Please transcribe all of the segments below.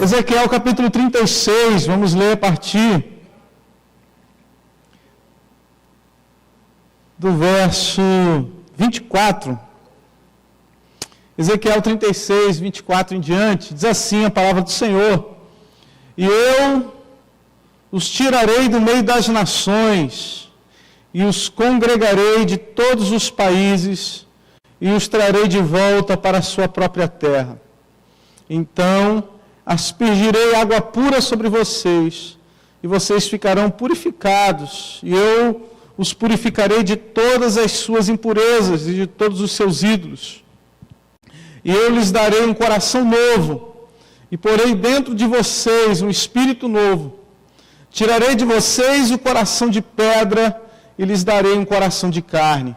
Ezequiel capítulo 36, vamos ler a partir do verso 24. Ezequiel 36, 24 em diante, diz assim a palavra do Senhor: E eu os tirarei do meio das nações, e os congregarei de todos os países, e os trarei de volta para a sua própria terra. Então aspergirei água pura sobre vocês, e vocês ficarão purificados, e eu os purificarei de todas as suas impurezas e de todos os seus ídolos. E eu lhes darei um coração novo, e porei dentro de vocês um espírito novo. Tirarei de vocês o coração de pedra, e lhes darei um coração de carne.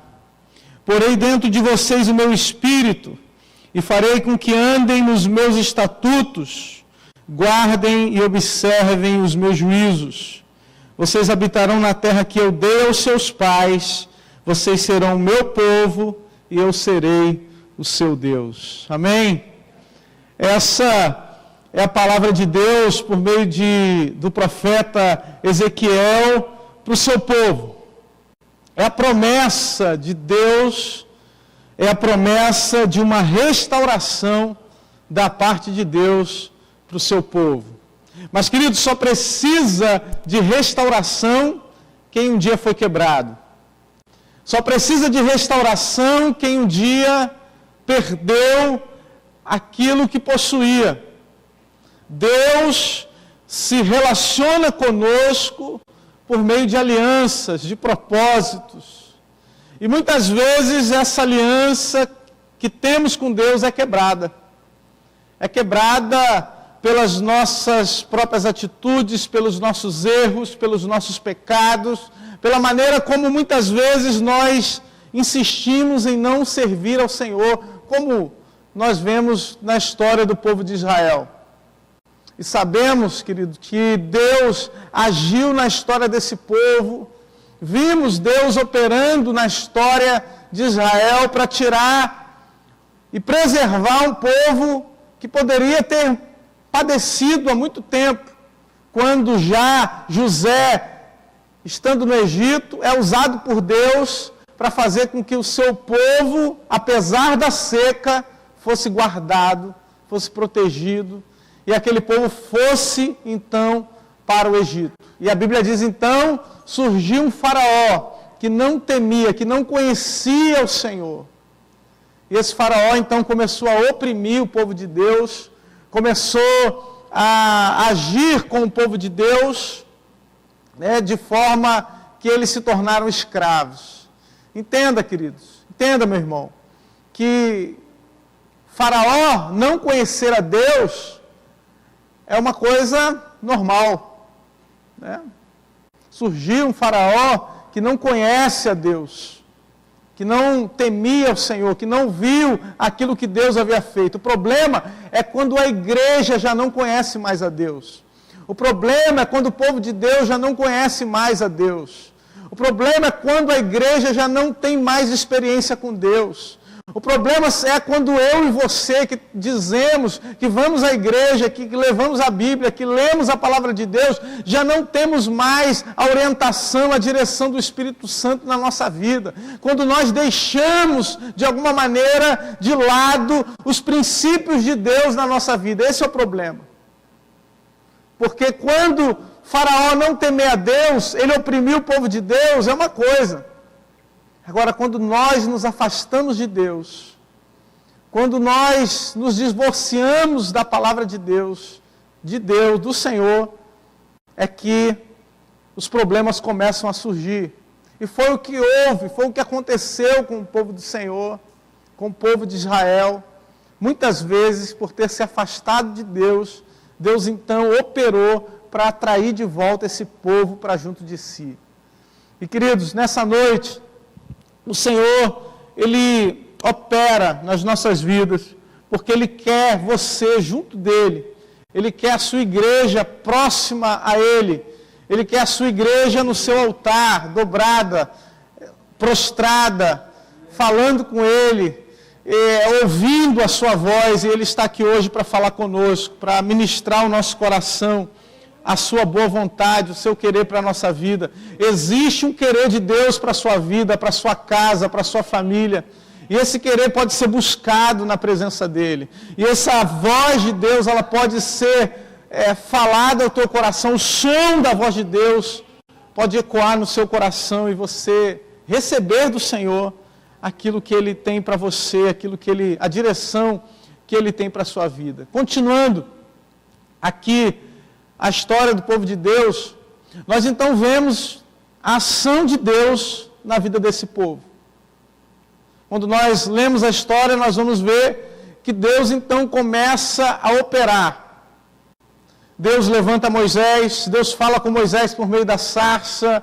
Porei dentro de vocês o meu espírito, e farei com que andem nos meus estatutos, guardem e observem os meus juízos. Vocês habitarão na terra que eu dei aos seus pais, vocês serão o meu povo, e eu serei o seu Deus. Amém? Essa é a palavra de Deus por meio do profeta Ezequiel para o seu povo. É a promessa de Deus, é a promessa de uma restauração da parte de Deus para o seu povo. Mas, queridos, só precisa de restauração quem um dia foi quebrado. Só precisa de restauração quem um dia perdeu aquilo que possuía. Deus se relaciona conosco por meio de alianças, de propósitos. E muitas vezes essa aliança que temos com Deus é quebrada. É quebrada pelas nossas próprias atitudes, pelos nossos erros, pelos nossos pecados, pela maneira como muitas vezes nós insistimos em não servir ao Senhor, como nós vemos na história do povo de Israel. E sabemos, querido, que Deus agiu na história desse povo, vimos Deus operando na história de Israel para tirar e preservar um povo que poderia ter padecido há muito tempo, quando já José, estando no Egito, é usado por Deus para fazer com que o seu povo, apesar da seca, fosse guardado, fosse protegido, e aquele povo fosse, então, para o Egito. E a Bíblia diz, então, surgiu um faraó que não temia, que não conhecia o Senhor. E esse faraó, então, começou a oprimir o povo de Deus, começou a agir com o povo de Deus, né, de forma que eles se tornaram escravos. Entenda, queridos, entenda, meu irmão, que Faraó não conhecer a Deus é uma coisa normal, né? Surgiu um faraó que não conhece a Deus, que não temia o Senhor, que não viu aquilo que Deus havia feito. O problema é quando a igreja já não conhece mais a Deus. O problema é quando o povo de Deus já não conhece mais a Deus. O problema é quando a igreja já não tem mais experiência com Deus. O problema é quando eu e você que dizemos que vamos à igreja, que levamos a Bíblia, que lemos a palavra de Deus, já não temos mais a orientação, a direção do Espírito Santo na nossa vida. Quando nós deixamos, de alguma maneira, de lado os princípios de Deus na nossa vida. Esse é o problema. Porque quando Faraó não temer a Deus, ele oprimiu o povo de Deus, é uma coisa. Agora, quando nós nos afastamos de Deus, quando nós nos divorciamos da palavra de Deus, do Senhor, é que os problemas começam a surgir. E foi o que houve, foi o que aconteceu com o povo do Senhor, com o povo de Israel. Muitas vezes, por ter se afastado de Deus, Deus então operou para atrair de volta esse povo para junto de si. E queridos, nessa noite, o Senhor, Ele opera nas nossas vidas, porque Ele quer você junto dEle. Ele quer a sua igreja próxima a Ele. Ele quer a sua igreja no seu altar, dobrada, prostrada, falando com Ele, ouvindo a sua voz, e Ele está aqui hoje para falar conosco, para ministrar o nosso coração, a sua boa vontade, o seu querer para a nossa vida. Existe um querer de Deus para a sua vida, para a sua casa, para a sua família. E esse querer pode ser buscado na presença dEle. E essa voz de Deus, ela pode ser falada ao teu coração. O som da voz de Deus pode ecoar no seu coração e você receber do Senhor aquilo que Ele tem para você, a direção que Ele tem para a sua vida. Continuando aqui a história do povo de Deus, nós então vemos a ação de Deus na vida desse povo. Quando nós lemos a história, nós vamos ver que Deus então começa a operar. Deus levanta Moisés, Deus fala com Moisés por meio da sarça,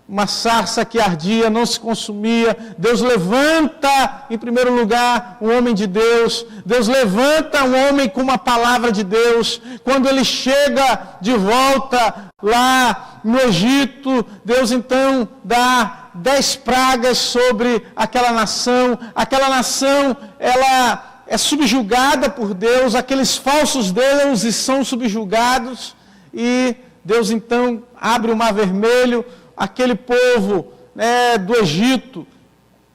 uma sarça que ardia, não se consumia. Deus levanta, em primeiro lugar, um homem de Deus. Deus levanta um homem com uma palavra de Deus. Quando ele chega de volta lá no Egito, Deus então dá 10 pragas sobre aquela nação. Aquela nação, ela é subjugada por Deus, aqueles falsos deuses são subjugados, e Deus então abre o Mar Vermelho. Aquele povo do Egito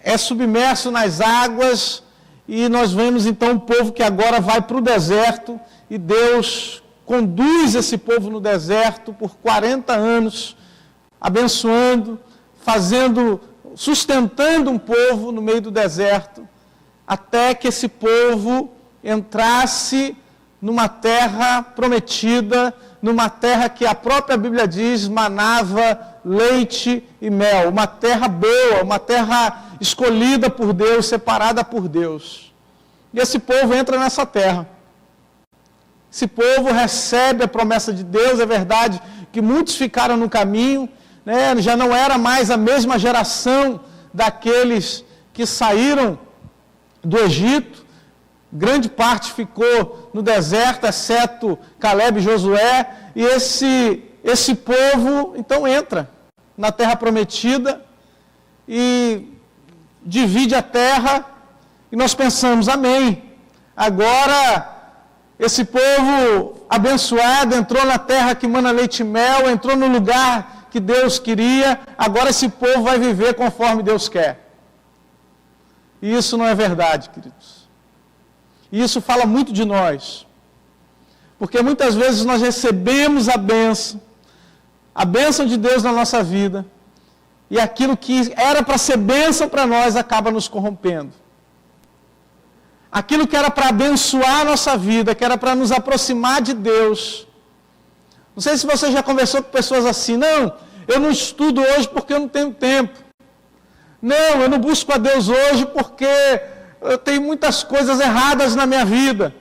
é submerso nas águas, e nós vemos então um povo que agora vai para o deserto, e Deus conduz esse povo no deserto por 40 anos, abençoando, sustentando um povo no meio do deserto, até que esse povo entrasse numa terra prometida, numa terra que a própria Bíblia diz manava leite e mel, uma terra boa, uma terra escolhida por Deus, separada por Deus. E esse povo entra nessa terra. Esse povo recebe a promessa de Deus. É verdade que muitos ficaram no caminho, já não era mais a mesma geração daqueles que saíram do Egito. Grande parte ficou no deserto, exceto Calebe e Josué, e esse povo então entra na terra prometida e divide a terra, e nós pensamos, amém, agora esse povo abençoado entrou na terra que mana leite e mel, entrou no lugar que Deus queria, agora esse povo vai viver conforme Deus quer. E isso não é verdade, queridos. E isso fala muito de nós, porque muitas vezes nós recebemos a bênção de Deus na nossa vida, e aquilo que era para ser bênção para nós acaba nos corrompendo. Aquilo que era para abençoar a nossa vida, que era para nos aproximar de Deus. Não sei se você já conversou com pessoas assim, não, eu não estudo hoje porque eu não tenho tempo. Não, eu não busco a Deus hoje porque eu tenho muitas coisas erradas na minha vida.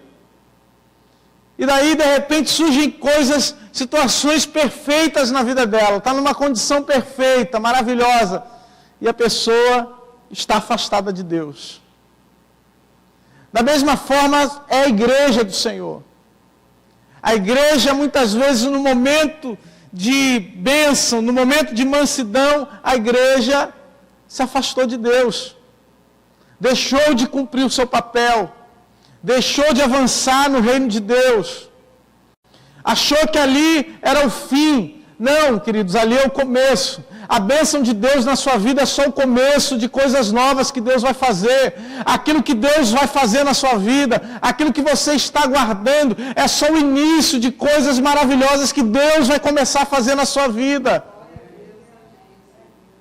E daí, de repente, surgem situações perfeitas na vida dela. Está numa condição perfeita, maravilhosa. E a pessoa está afastada de Deus. Da mesma forma, é a igreja do Senhor. A igreja, muitas vezes, no momento de bênção, no momento de mansidão, a igreja se afastou de Deus. Deixou de cumprir o seu papel, deixou de avançar no reino de Deus, achou que ali era o fim. Não, queridos, ali é o começo. A bênção de Deus na sua vida é só o começo de coisas novas que Deus vai fazer. Aquilo que Deus vai fazer na sua vida, aquilo que você está aguardando, é só o início de coisas maravilhosas que Deus vai começar a fazer na sua vida.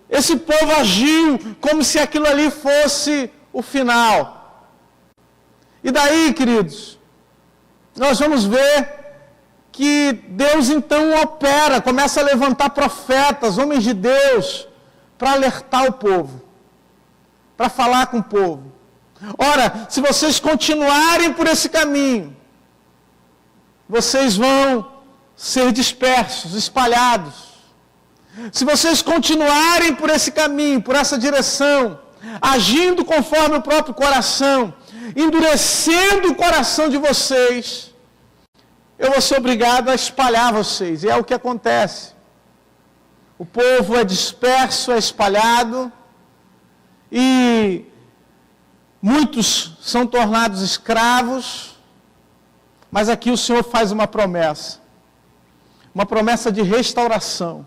Esse povo agiu como se aquilo ali fosse o final. E daí, queridos, nós vamos ver que Deus então opera, começa a levantar profetas, homens de Deus, para alertar o povo, para falar com o povo. Ora, se vocês continuarem por esse caminho, vocês vão ser dispersos, espalhados. Se vocês continuarem por esse caminho, por essa direção, agindo conforme o próprio coração, endurecendo o coração de vocês, eu vou ser obrigado a espalhar vocês. E é o que acontece. O povo é disperso, é espalhado, e muitos são tornados escravos, mas aqui o Senhor faz uma promessa de restauração,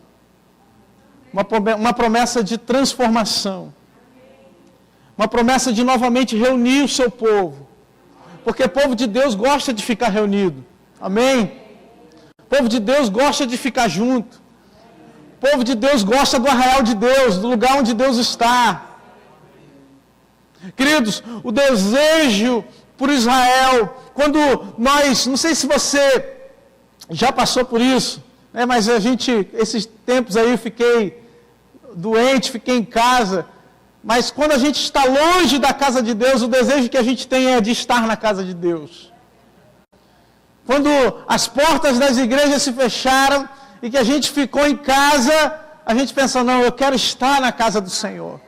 uma promessa de transformação, uma promessa de novamente reunir o seu povo, porque o povo de Deus gosta de ficar reunido, amém? O povo de Deus gosta de ficar junto, o povo de Deus gosta do arraial de Deus, do lugar onde Deus está. Queridos, o desejo por Israel, quando nós, não sei se você já passou por isso, né, mas esses tempos aí eu fiquei doente, fiquei em casa, mas quando a gente está longe da casa de Deus, o desejo que a gente tem é de estar na casa de Deus. Quando as portas das igrejas se fecharam e que a gente ficou em casa, a gente pensa, não, eu quero estar na casa do Senhor.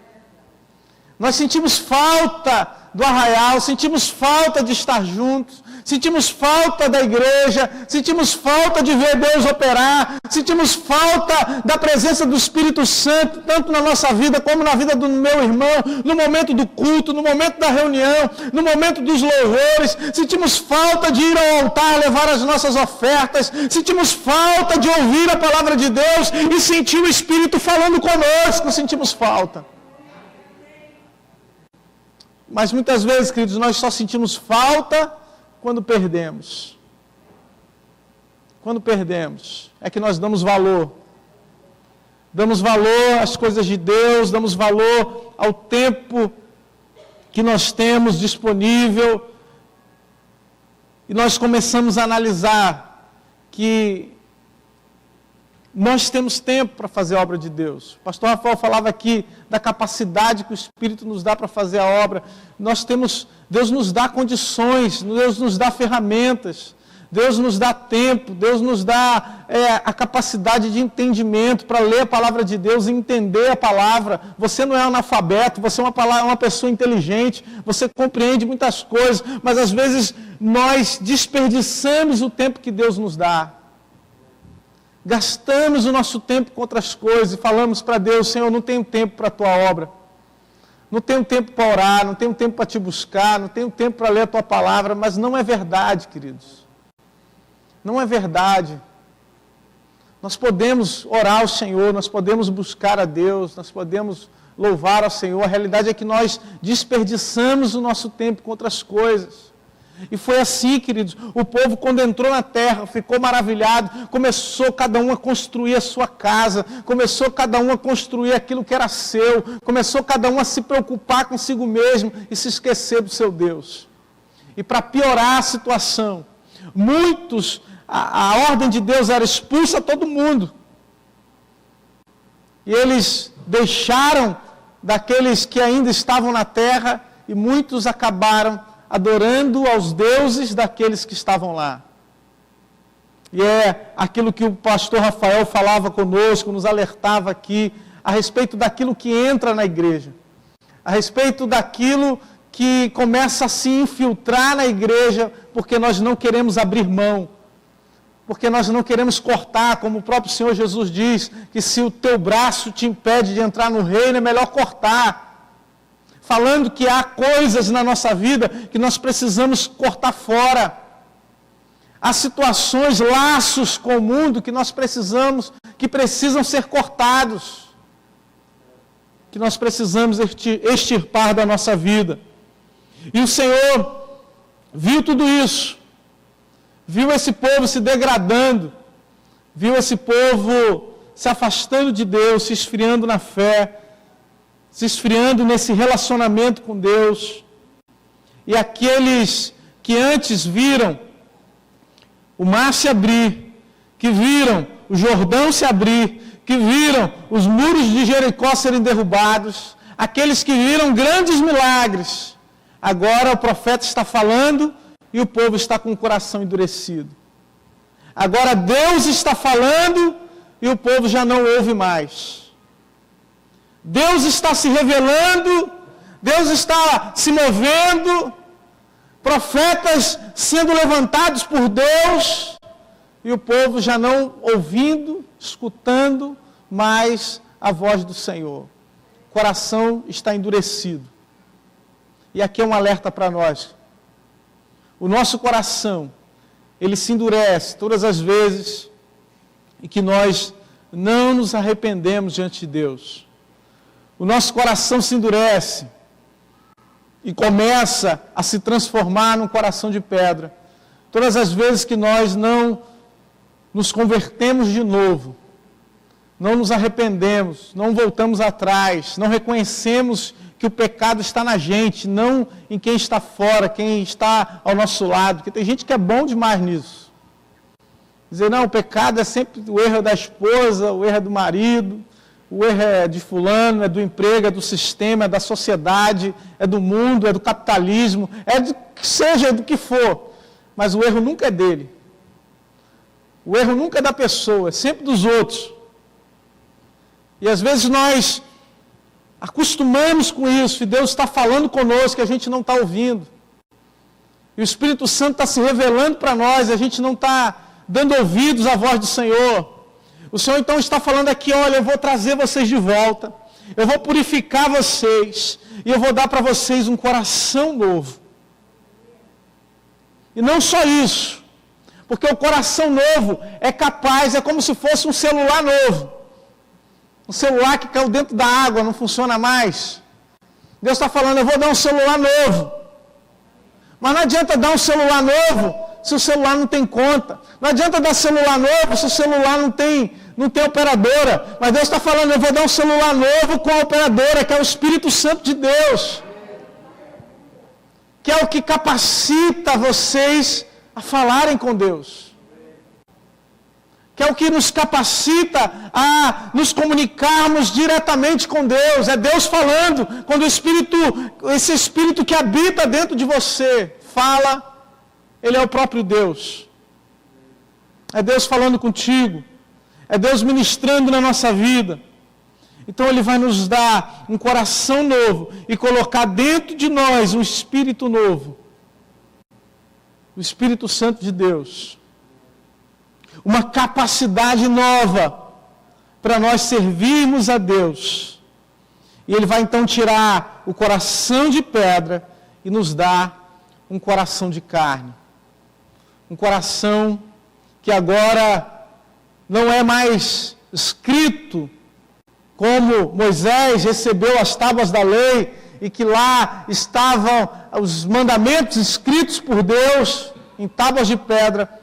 Nós sentimos falta do arraial, sentimos falta de estar juntos, sentimos falta da igreja, sentimos falta de ver Deus operar, sentimos falta da presença do Espírito Santo, tanto na nossa vida como na vida do meu irmão, no momento do culto, no momento da reunião, no momento dos louvores, sentimos falta de ir ao altar, levar as nossas ofertas, sentimos falta de ouvir a palavra de Deus e sentir o Espírito falando conosco, sentimos falta. Mas muitas vezes, queridos, nós só sentimos falta quando perdemos. Quando perdemos, é que nós damos valor. Damos valor às coisas de Deus, damos valor ao tempo que nós temos disponível. E nós começamos a analisar que nós temos tempo para fazer a obra de Deus. O pastor Rafael falava aqui da capacidade que o Espírito nos dá para fazer a obra. Deus nos dá condições, Deus nos dá ferramentas, Deus nos dá tempo, Deus nos dá a capacidade de entendimento para ler a palavra de Deus e entender a palavra. Você não é analfabeto, você é uma pessoa inteligente, você compreende muitas coisas, mas às vezes nós desperdiçamos o tempo que Deus nos dá. Gastamos o nosso tempo com outras coisas e falamos para Deus, Senhor, não tenho tempo para a Tua obra, não tenho tempo para orar, não tenho tempo para Te buscar, não tenho tempo para ler a Tua palavra, mas não é verdade, queridos. Não é verdade. Nós podemos orar ao Senhor, nós podemos buscar a Deus, nós podemos louvar ao Senhor, a realidade é que nós desperdiçamos o nosso tempo com outras coisas. E foi assim, queridos, o povo quando entrou na terra, ficou maravilhado, começou cada um a construir a sua casa, começou cada um a construir aquilo que era seu, começou cada um a se preocupar consigo mesmo e se esquecer do seu Deus. E para piorar a situação, a ordem de Deus era expulsa todo mundo. E eles deixaram daqueles que ainda estavam na terra e muitos acabaram adorando aos deuses daqueles que estavam lá. E é aquilo que o pastor Rafael falava conosco, nos alertava aqui, a respeito daquilo que entra na igreja, a respeito daquilo que começa a se infiltrar na igreja, porque nós não queremos abrir mão, porque nós não queremos cortar, como o próprio Senhor Jesus diz, que se o teu braço te impede de entrar no reino, é melhor cortar. Falando que há coisas na nossa vida que nós precisamos cortar fora. Há situações, laços com o mundo que precisam ser cortados. Que nós precisamos extirpar da nossa vida. E o Senhor viu tudo isso. Viu esse povo se degradando. Viu esse povo se afastando de Deus, se esfriando na fé, se esfriando nesse relacionamento com Deus. E aqueles que antes viram o mar se abrir, que viram o Jordão se abrir, que viram os muros de Jericó serem derrubados, aqueles que viram grandes milagres, agora o profeta está falando e o povo está com o coração endurecido. Agora Deus está falando e o povo já não ouve mais. Deus está se revelando, Deus está se movendo, profetas sendo levantados por Deus, e o povo já não ouvindo, escutando mais a voz do Senhor. O coração está endurecido. E aqui é um alerta para nós. O nosso coração, ele se endurece todas as vezes em que nós não nos arrependemos diante de Deus. O nosso coração se endurece e começa a se transformar num coração de pedra. Todas as vezes que nós não nos convertemos de novo, não nos arrependemos, não voltamos atrás, não reconhecemos que o pecado está na gente, não em quem está fora, quem está ao nosso lado, porque tem gente que é bom demais nisso. Dizer, não, o pecado é sempre o erro da esposa, o erro é do marido, o erro é de fulano, é do emprego, é do sistema, é da sociedade, é do mundo, é do capitalismo, é do que seja, do que for, mas o erro nunca é dele. O erro nunca é da pessoa, é sempre dos outros. E às vezes nós acostumamos com isso, e Deus está falando conosco, e a gente não está ouvindo. E o Espírito Santo está se revelando para nós, e a gente não está dando ouvidos à voz do Senhor. O Senhor então está falando aqui, olha, eu vou trazer vocês de volta, eu vou purificar vocês, e eu vou dar para vocês um coração novo. E não só isso, porque o coração novo é capaz, é como se fosse um celular novo. Um celular que caiu dentro da água, não funciona mais. Deus está falando, eu vou dar um celular novo. Mas não adianta dar um celular novo se o celular não tem conta. Não adianta dar celular novo se o celular não tem operadora. Mas Deus está falando, eu vou dar um celular novo com a operadora, que é o Espírito Santo de Deus. Que é o que capacita vocês a falarem com Deus. Que é o que nos capacita a nos comunicarmos diretamente com Deus. É Deus falando. Quando esse Espírito que habita dentro de você fala, Ele é o próprio Deus. É Deus falando contigo. É Deus ministrando na nossa vida. Então Ele vai nos dar um coração novo e colocar dentro de nós um Espírito novo. O Espírito Santo de Deus. Uma capacidade nova para nós servirmos a Deus. E Ele vai então tirar o coração de pedra e nos dar um coração de carne. Um coração que agora não é mais escrito como Moisés recebeu as tábuas da lei e que lá estavam os mandamentos escritos por Deus em tábuas de pedra.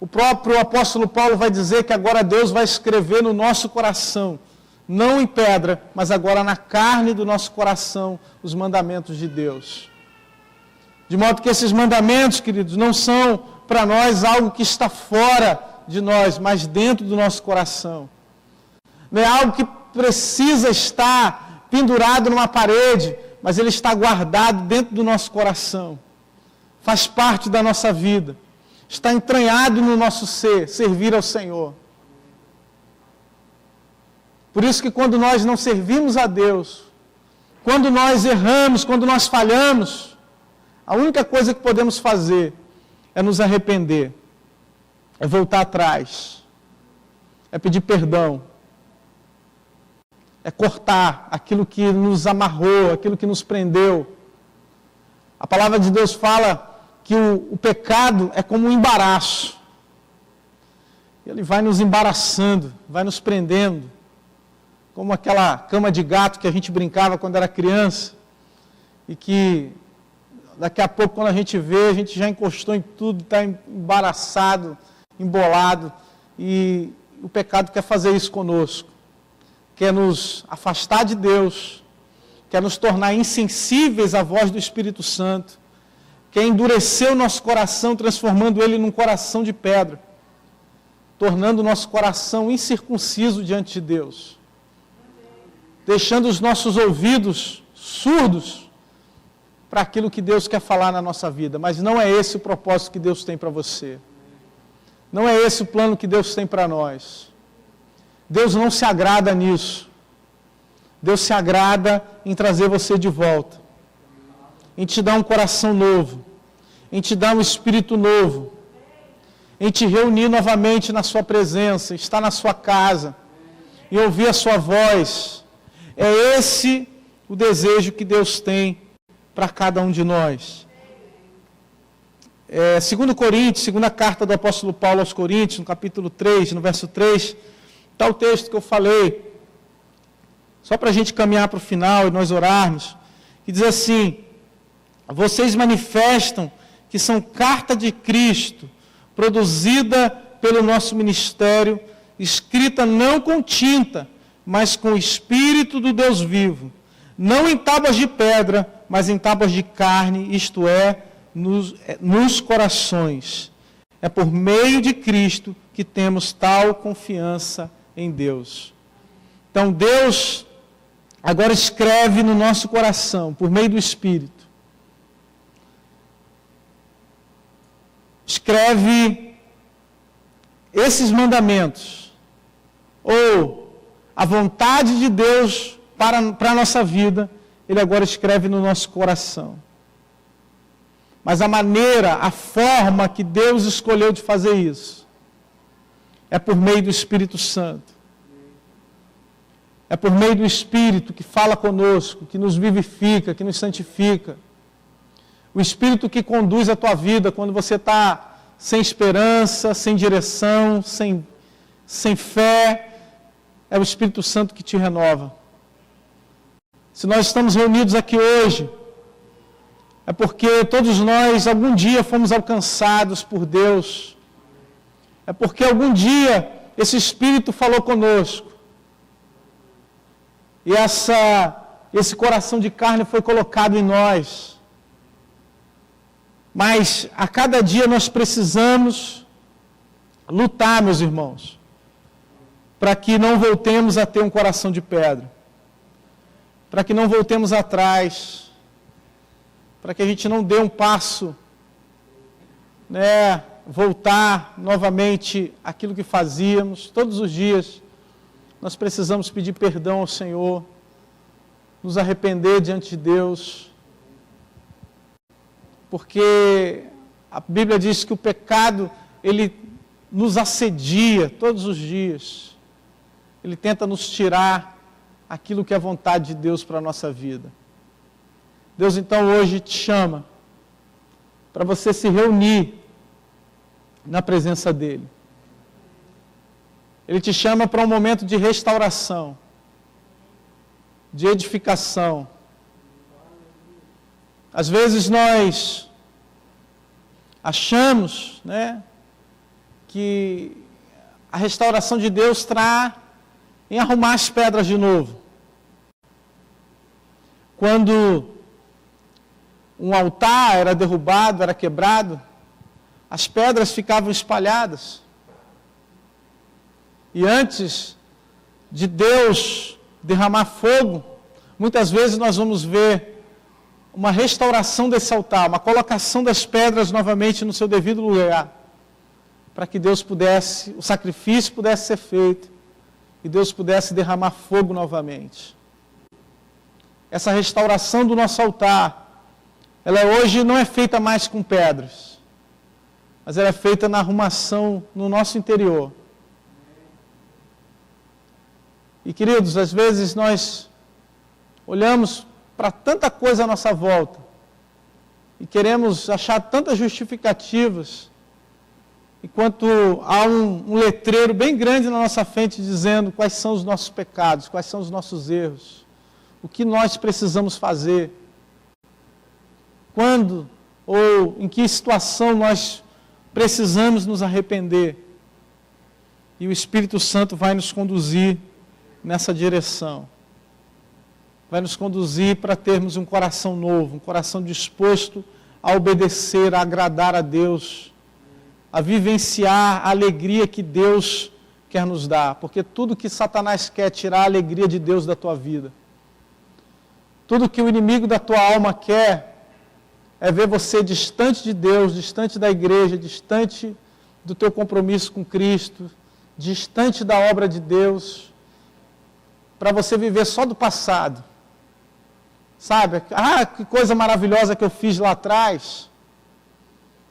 O próprio apóstolo Paulo vai dizer que agora Deus vai escrever no nosso coração, não em pedra, mas agora na carne do nosso coração, os mandamentos de Deus. De modo que esses mandamentos, queridos, não são para nós algo que está fora de nós, mas dentro do nosso coração. Não é algo que precisa estar pendurado numa parede, mas ele está guardado dentro do nosso coração. Faz parte da nossa vida. Está entranhado no nosso ser, servir ao Senhor. Por isso que quando nós não servimos a Deus, quando nós erramos, quando nós falhamos, a única coisa que podemos fazer é nos arrepender, é voltar atrás, é pedir perdão, é cortar aquilo que nos amarrou, aquilo que nos prendeu. A palavra de Deus fala que o pecado é como um embaraço. Ele vai nos embaraçando, vai nos prendendo, como aquela cama de gato que a gente brincava quando era criança, e que daqui a pouco, quando a gente vê, a gente já encostou em tudo, está embaraçado, embolado, e o pecado quer fazer isso conosco, quer nos afastar de Deus, quer nos tornar insensíveis à voz do Espírito Santo, quer endurecer o nosso coração, transformando ele num coração de pedra, tornando o nosso coração incircunciso diante de Deus, deixando os nossos ouvidos surdos para aquilo que Deus quer falar na nossa vida. Mas não é esse o propósito que Deus tem para você. Não é esse o plano que Deus tem para nós. Deus não se agrada nisso. Deus se agrada em trazer você de volta, em te dar um coração novo, em te dar um espírito novo, em te reunir novamente na sua presença, estar na sua casa e ouvir a sua voz. É esse o desejo que Deus tem para cada um de nós. 2 Coríntios, segunda carta do apóstolo Paulo aos Coríntios, no capítulo 3, no verso 3, está o texto que eu falei, só para a gente caminhar para o final e nós orarmos, que diz assim: vocês manifestam que são carta de Cristo, produzida pelo nosso ministério, escrita não com tinta, mas com o Espírito do Deus vivo, não em tábuas de pedra, mas em tábuas de carne, isto é, nos corações. É por meio de Cristo que temos tal confiança em Deus. Então Deus agora escreve no nosso coração, por meio do Espírito. Escreve esses mandamentos, ou a vontade de Deus para a nossa vida, Ele agora escreve no nosso coração. Mas a maneira, a forma que Deus escolheu de fazer isso, é por meio do Espírito Santo. É por meio do Espírito que fala conosco, que nos vivifica, que nos santifica. O Espírito que conduz a tua vida quando você está sem esperança, sem direção, sem fé. É o Espírito Santo que te renova. Se nós estamos reunidos aqui hoje, é porque todos nós algum dia fomos alcançados por Deus. É porque algum dia esse Espírito falou conosco. E esse coração de carne foi colocado em nós. Mas a cada dia nós precisamos lutar, meus irmãos, para que não voltemos a ter um coração de pedra. Para que não voltemos atrás. Para que a gente não dê um passo, voltar novamente àquilo que fazíamos. Todos os dias nós precisamos pedir perdão ao Senhor, nos arrepender diante de Deus, porque a Bíblia diz que o pecado, ele nos assedia todos os dias, ele tenta nos tirar aquilo que é a vontade de Deus para a nossa vida. Deus então hoje te chama para você se reunir na presença dEle. Ele te chama para um momento de restauração, de edificação. Às vezes nós achamos, que a restauração de Deus está em arrumar as pedras de novo. Quando um altar era derrubado, era quebrado, as pedras ficavam espalhadas. E antes de Deus derramar fogo, muitas vezes nós vamos ver uma restauração desse altar, uma colocação das pedras novamente no seu devido lugar, para que Deus pudesse, o sacrifício pudesse ser feito, e Deus pudesse derramar fogo novamente. Essa restauração do nosso altar, ela hoje não é feita mais com pedras, mas ela é feita na arrumação no nosso interior. E queridos, às vezes nós olhamos para tanta coisa à nossa volta e queremos achar tantas justificativas, enquanto há um letreiro bem grande na nossa frente dizendo quais são os nossos pecados, quais são os nossos erros, o que nós precisamos fazer, quando ou em que situação nós precisamos nos arrepender. E o Espírito Santo vai nos conduzir nessa direção. Vai nos conduzir para termos um coração novo, um coração disposto a obedecer, a agradar a Deus, a vivenciar a alegria que Deus quer nos dar. Porque tudo que Satanás quer é tirar a alegria de Deus da tua vida. Tudo que o inimigo da tua alma quer é ver você distante de Deus, distante da igreja, distante do teu compromisso com Cristo, distante da obra de Deus, para você viver só do passado. Sabe? Que coisa maravilhosa que eu fiz lá atrás.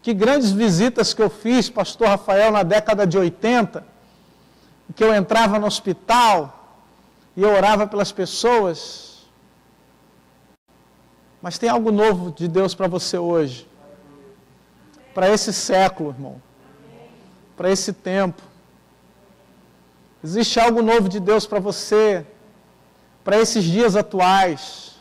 Que grandes visitas que eu fiz, pastor Rafael, na década de 80, que eu entrava no hospital e eu orava pelas pessoas. Mas tem algo novo de Deus para você hoje. Para esse século, irmão. Para esse tempo. Existe algo novo de Deus para você. Para esses dias atuais.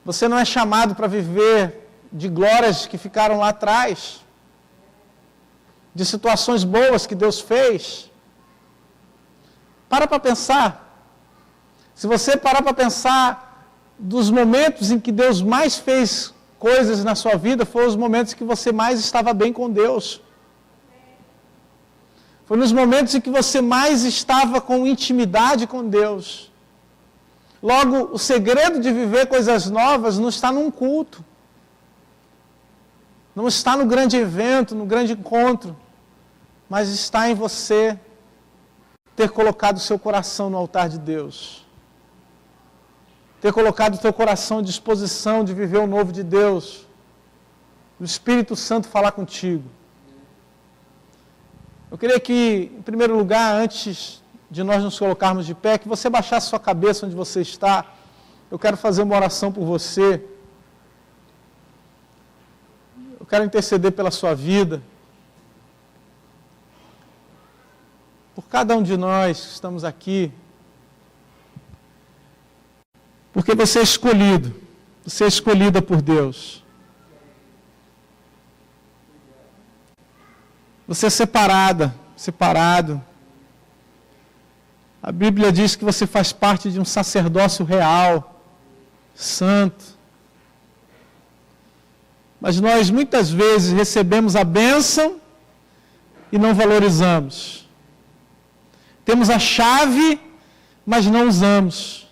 Você não é chamado para viver de glórias que ficaram lá atrás. De situações boas que Deus fez. Para pensar. Se você parar para pensar dos momentos em que Deus mais fez coisas na sua vida, foram os momentos que você mais estava bem com Deus. Foi nos momentos em que você mais estava com intimidade com Deus. Logo, o segredo de viver coisas novas não está num culto. Não está no grande evento, no grande encontro. Mas está em você ter colocado o seu coração no altar de Deus. Ter colocado o teu coração à disposição de viver o novo de Deus. O Espírito Santo falar contigo. Eu queria que, em primeiro lugar, antes de nós nos colocarmos de pé, que você baixasse sua cabeça onde você está. Eu quero fazer uma oração por você. Eu quero interceder pela sua vida. Por cada um de nós que estamos aqui. Porque você é escolhido. Você é escolhida por Deus. Você é separado. A Bíblia diz que você faz parte de um sacerdócio real, santo. Mas nós muitas vezes recebemos a bênção e não valorizamos. Temos a chave, mas não usamos.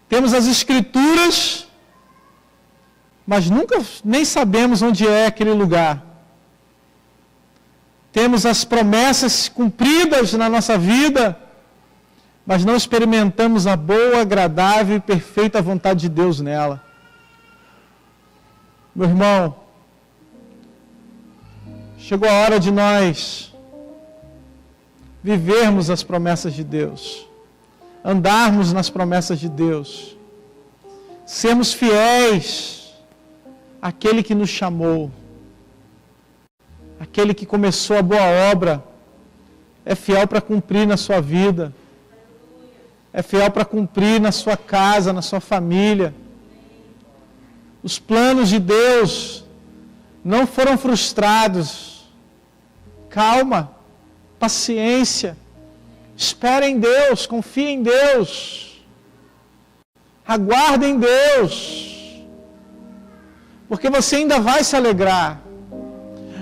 Temos as escrituras, mas nunca nem sabemos onde é aquele lugar. Temos as promessas cumpridas na nossa vida, mas não experimentamos a boa, agradável e perfeita vontade de Deus nela. Meu irmão, chegou a hora de nós vivermos as promessas de Deus, andarmos nas promessas de Deus, sermos fiéis àquele que nos chamou. Aquele que começou a boa obra é fiel para cumprir na sua vida, é fiel para cumprir na sua casa, na sua família. Os planos de Deus não foram frustrados. Calma, paciência, espere em Deus, confie em Deus, aguarde em Deus, porque você ainda vai se alegrar.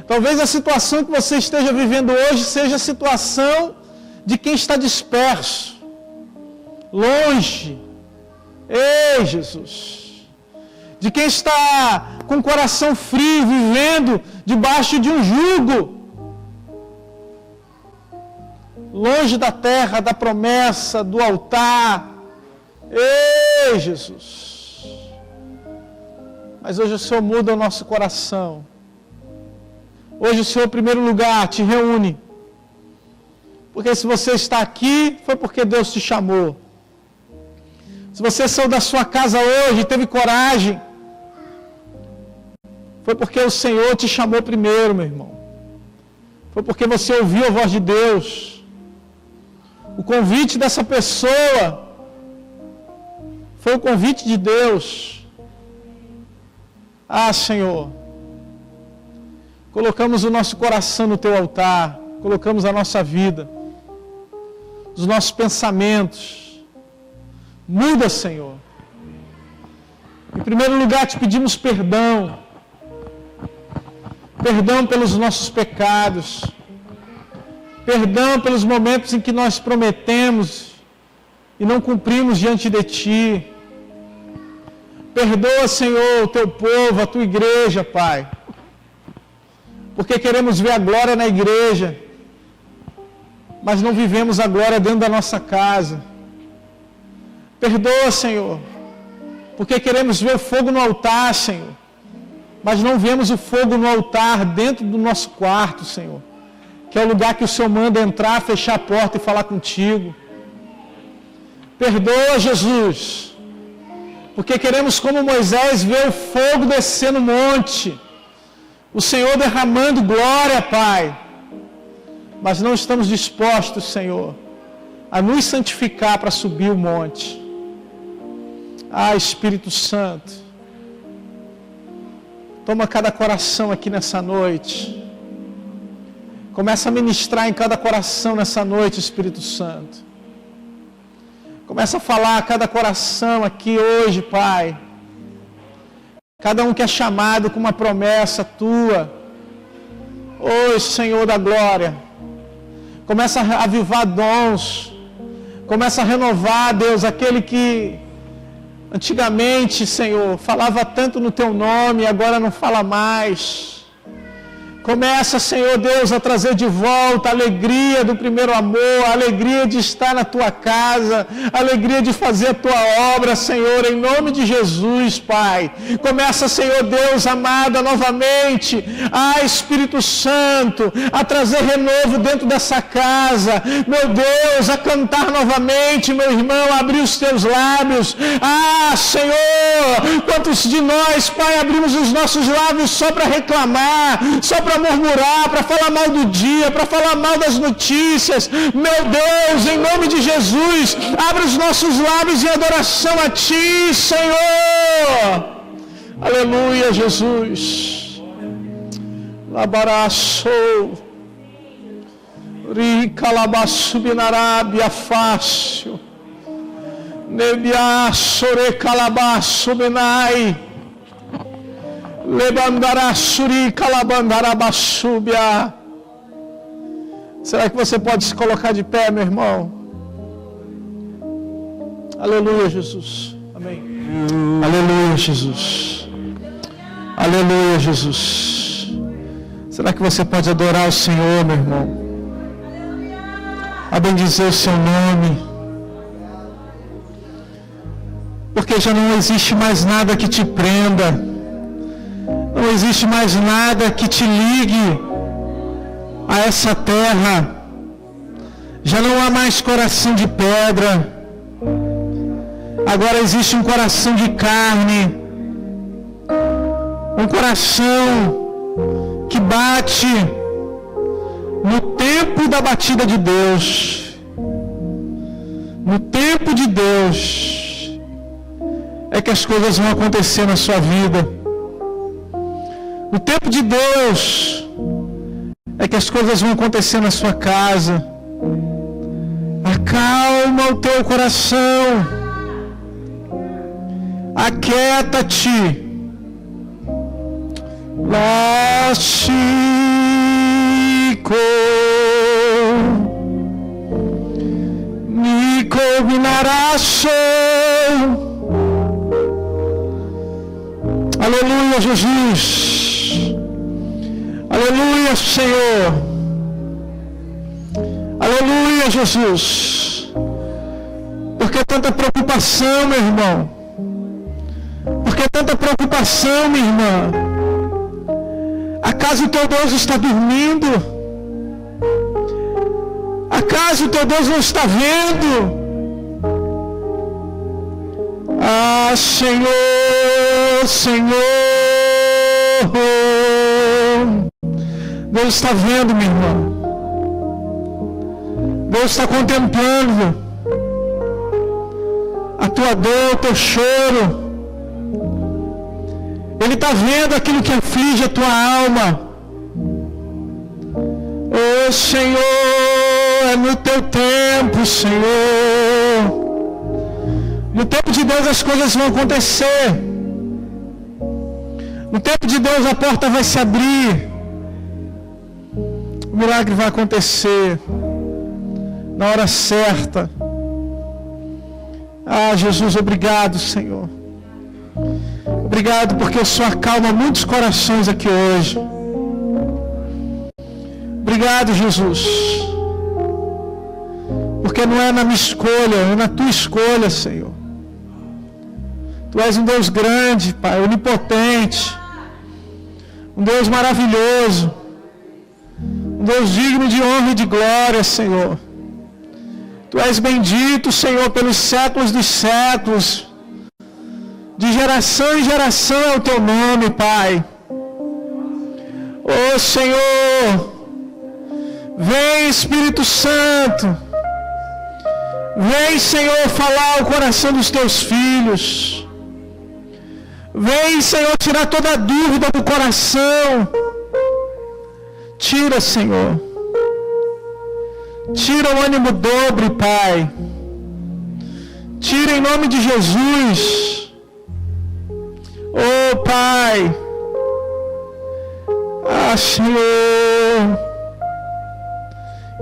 Talvez a situação que você esteja vivendo hoje seja a situação de quem está disperso, longe. Ei, Jesus! De quem está com o coração frio, vivendo debaixo de um jugo. Longe da terra, da promessa, do altar. Ei, Jesus! Mas hoje o Senhor muda o nosso coração. Hoje o Senhor, em primeiro lugar, te reúne. Porque se você está aqui, foi porque Deus te chamou. Se você saiu da sua casa hoje e teve coragem, foi porque o Senhor te chamou primeiro, meu irmão. Foi porque você ouviu a voz de Deus. O convite dessa pessoa foi o convite de Deus. Ah, Senhor, colocamos o nosso coração no Teu altar, colocamos a nossa vida, os nossos pensamentos. Muda, Senhor. Em primeiro lugar, te pedimos perdão. Perdão pelos nossos pecados. Perdão pelos momentos em que nós prometemos e não cumprimos diante de Ti. Perdoa, Senhor, o Teu povo, a Tua igreja, Pai. Porque queremos ver a glória na igreja, mas não vivemos a glória dentro da nossa casa. Perdoa, Senhor, porque queremos ver o fogo no altar, Senhor, mas não vemos o fogo no altar dentro do nosso quarto, Senhor, que é o lugar que o Senhor manda entrar, fechar a porta e falar contigo. Perdoa, Jesus, porque queremos, como Moisés, ver o fogo descer no monte, o Senhor derramando glória, Pai, mas não estamos dispostos, Senhor, a nos santificar para subir o monte. Espírito Santo, toma cada coração aqui nessa noite. Começa a ministrar em cada coração nessa noite, Espírito Santo. Começa a falar a cada coração aqui hoje, Pai. Cada um que é chamado com uma promessa Tua. Senhor da glória. Começa a avivar dons. Começa a renovar, Deus, aquele que antigamente, Senhor, falava tanto no Teu nome e agora não fala mais. Começa, Senhor Deus, a trazer de volta a alegria do primeiro amor, a alegria de estar na Tua casa, a alegria de fazer a Tua obra, Senhor, em nome de Jesus, Pai. Começa, Senhor Deus amado, novamente, Espírito Santo, a trazer renovo dentro dessa casa, meu Deus, a cantar novamente, meu irmão, a abrir os Teus lábios. Senhor, quantos de nós, Pai, abrimos os nossos lábios só para reclamar, só para murmurar, para falar mal do dia, para falar mal das notícias. Meu Deus, em nome de Jesus, abre os nossos lábios em adoração a Ti, Senhor. Aleluia, Jesus. Labaraçou, Ricalabassubinarabia fácil, Nebiassore calabassubenai. Será que você pode se colocar de pé, meu irmão? Aleluia, Jesus. Amém. Aleluia, Jesus. Aleluia, Jesus. Será que você pode adorar o Senhor, meu irmão? A bendizer o seu nome. Porque já não existe mais nada que te prenda. Não existe mais nada que te ligue a essa terra. Já não há mais coração de pedra. Agora existe um coração de carne. Um coração que bate no tempo da batida de Deus. No tempo de Deus é que as coisas vão acontecer na sua vida. No tempo de Deus é que as coisas vão acontecer na sua casa. Acalma o teu coração. Aquieta-te. Lachico Nico Binaraço. Aleluia, Jesus. Aleluia, Senhor. Aleluia, Jesus. Por que tanta preocupação, meu irmão? Por que tanta preocupação, minha irmã? Acaso o teu Deus está dormindo? Acaso o teu Deus não está vendo? Senhor, Senhor. Deus está vendo, minha irmã. Deus está contemplando a tua dor, o teu choro. Ele está vendo aquilo que aflige a tua alma. Senhor, é no teu tempo, Senhor. No tempo de Deus as coisas vão acontecer. No tempo de Deus a porta vai se abrir. O milagre vai acontecer na hora certa. Jesus, obrigado, Senhor. Obrigado porque o Senhor acalma muitos corações aqui hoje. Obrigado, Jesus. Porque não é na minha escolha, é na tua escolha, Senhor. Tu és um Deus grande, Pai, onipotente. Um Deus maravilhoso. Um Deus digno de honra e de glória, Senhor. Tu és bendito, Senhor, pelos séculos dos séculos. De geração em geração é o teu nome, Pai. Ó Senhor, vem Espírito Santo. Vem, Senhor, falar ao coração dos teus filhos. Vem, Senhor, tirar toda a dúvida do coração. Tira, Senhor. Tira o ânimo dobre, Pai. Tira em nome de Jesus. Oh, Pai. Ah, Senhor.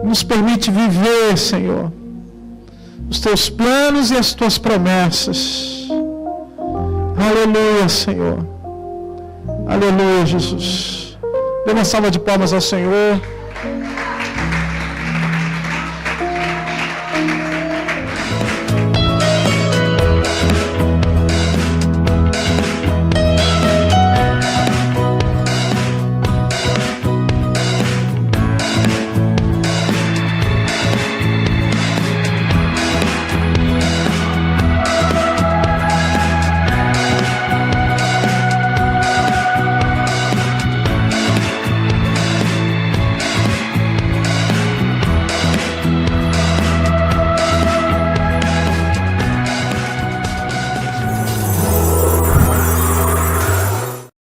Nos permite viver, Senhor, os teus planos e as tuas promessas. Aleluia, Senhor. Aleluia, Jesus. Dê uma salva de palmas ao Senhor.